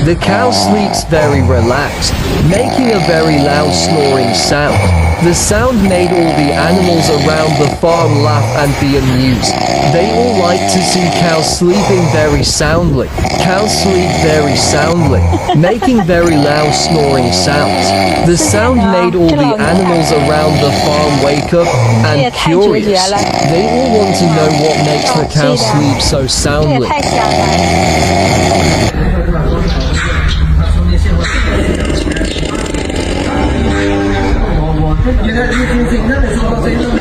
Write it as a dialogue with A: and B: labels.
A: The cow sleeps very relaxed, making a very loud snoring sound. The sound made all the animals around the farm laugh and be amused. They all like to see cows sleeping very soundly. Cows sleep very soundly, making very loud snoring sounds. The sound made all the animals around the farm wake up and curious. They all want to know what makes the cow sleep so
B: 这也
A: soundly.
B: 太香了。
C: 你看，你听谁那里说到谁那里。